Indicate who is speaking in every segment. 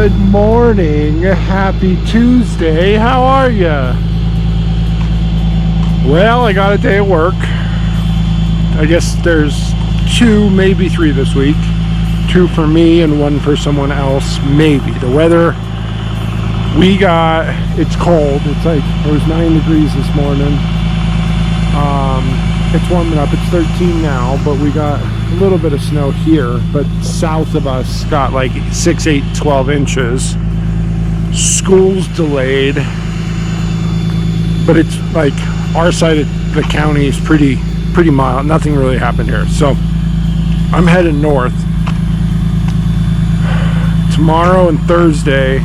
Speaker 1: Good morning, happy Tuesday, how are ya? Well, I got a day of work. I guess there's 2, maybe 3 this week. 2 for me and 1 for someone else, maybe. The weather, it's cold. It's like, it was 9 degrees this morning. It's warming up, it's 13 now, but we got a little bit of snow here, but south of us got like 6, 8, 12 inches. School's delayed, but it's like our side of the county is pretty mild. Nothing really happened here, so I'm heading north. Tomorrow and Thursday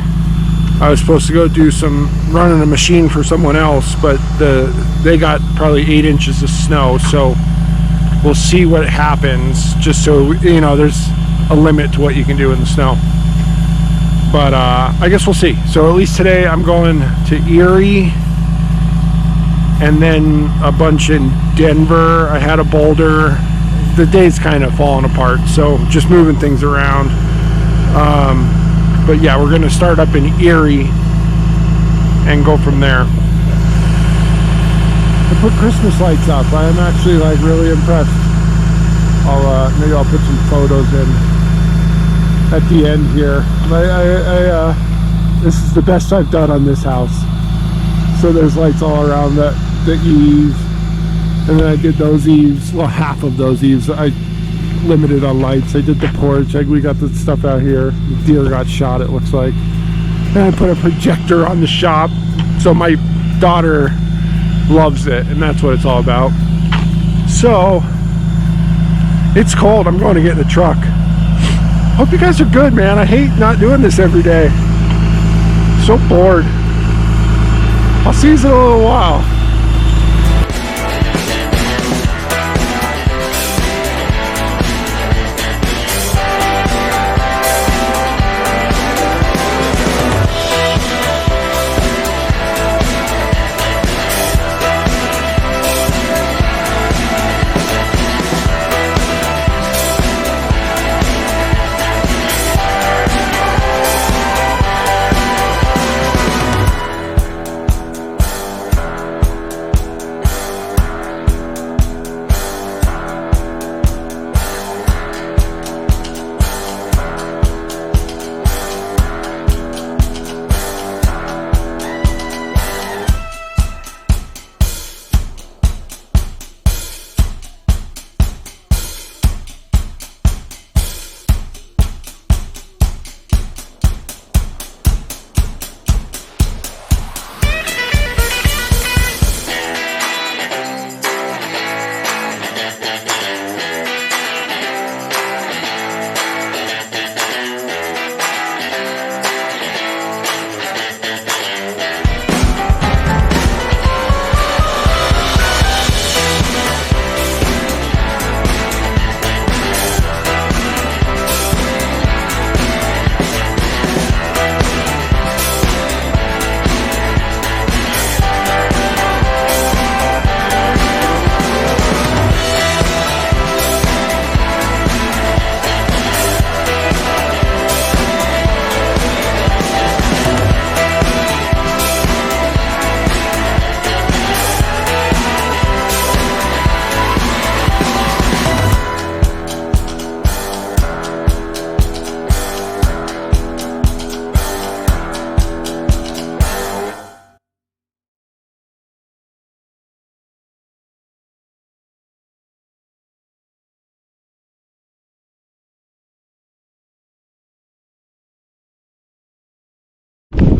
Speaker 1: I was supposed to go do some running a machine for someone else, but they got probably 8 inches of snow, so we'll see what happens, just so you know there's a limit to what you can do in the snow. But I guess we'll see. So at least today I'm going to Erie and then a bunch in Denver. I had a Boulder. The day's kind of falling apart, so just moving things around. But yeah, we're going to start up in Erie and go from there. I put Christmas lights up. I am actually like really impressed. Maybe I'll put some photos in at the end here. This is the best I've done on this house. So there's lights all around the eaves, and then I did those eaves. Well, half of those eaves I limited on lights. I did the porch. We got the stuff out here. The deer got shot, it looks like. And I put a projector on the shop, so my daughter loves it, and that's what it's all about. So it's cold. I'm going to get in the truck. Hope you guys are good, man. I hate not doing this every day. So bored. I'll see you in a little while.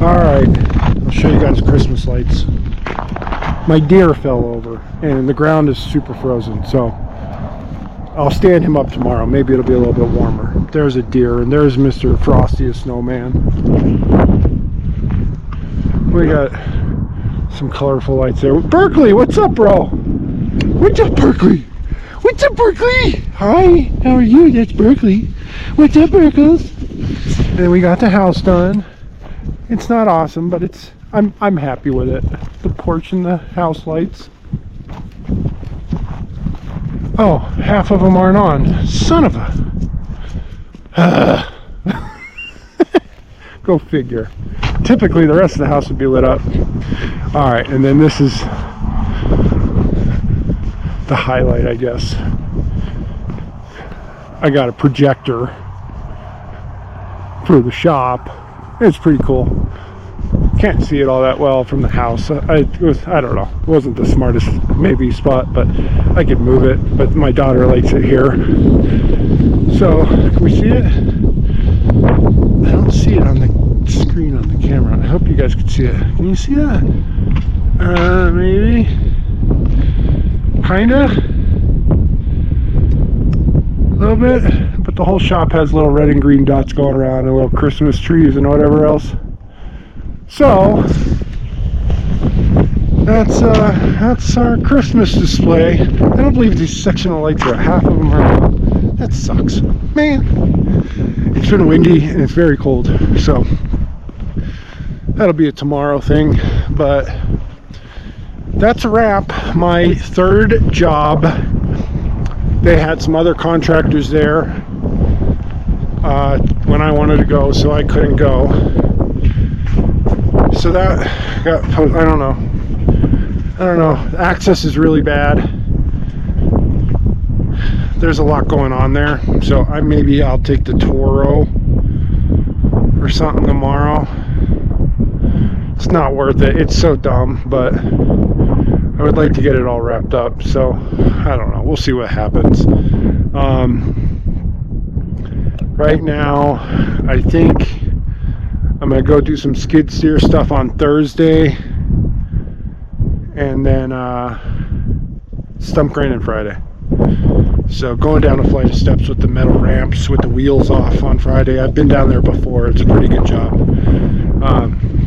Speaker 1: Alright, I'll show you guys Christmas lights. My deer fell over and the ground is super frozen, so I'll stand him up tomorrow. Maybe it'll be a little bit warmer. There's a deer and there's Mr. Frostiest Snowman. We got some colorful lights there. Berkeley, what's up, bro? What's up, Berkeley? What's up, Berkeley? Hi, how are you? That's Berkeley. What's up, Berkles? And then we got the house done. It's not awesome, but I'm happy with it. The porch and the house lights. Oh, half of them aren't on. Son of a... Go figure. Typically the rest of the house would be lit up. All right, and then this is the highlight, I guess. I got a projector for the shop. It's pretty cool. Can't see it all that well from the house. I don't know. It wasn't the smartest maybe spot, but I could move it. But my daughter likes it here. So, can we see it? I don't see it on the screen on the camera. I hope you guys can see it. Can you see that? Maybe. Kinda. A little bit. But the whole shop has little red and green dots going around and little Christmas trees and whatever else. So that's our Christmas display. I don't believe these sectional lights are half of them are. That sucks, man. It's been windy and it's very cold, so that'll be a tomorrow thing. But that's a wrap. My third job. They had some other contractors there when I wanted to go, so I couldn't go. So that got, I don't know, access is really bad. There's a lot going on there, so maybe I'll take the Toro or something tomorrow. It's not worth it. It's so dumb, but I would like to get it all wrapped up, so I don't know. We'll see what happens. Right now, I think I'm going to go do some skid steer stuff on Thursday, and then stump grinding Friday. So going down a flight of steps with the metal ramps with the wheels off on Friday. I've been down there before. It's a pretty good job.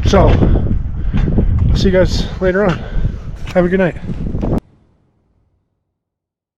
Speaker 1: So I'll see you guys later on. Have a good night.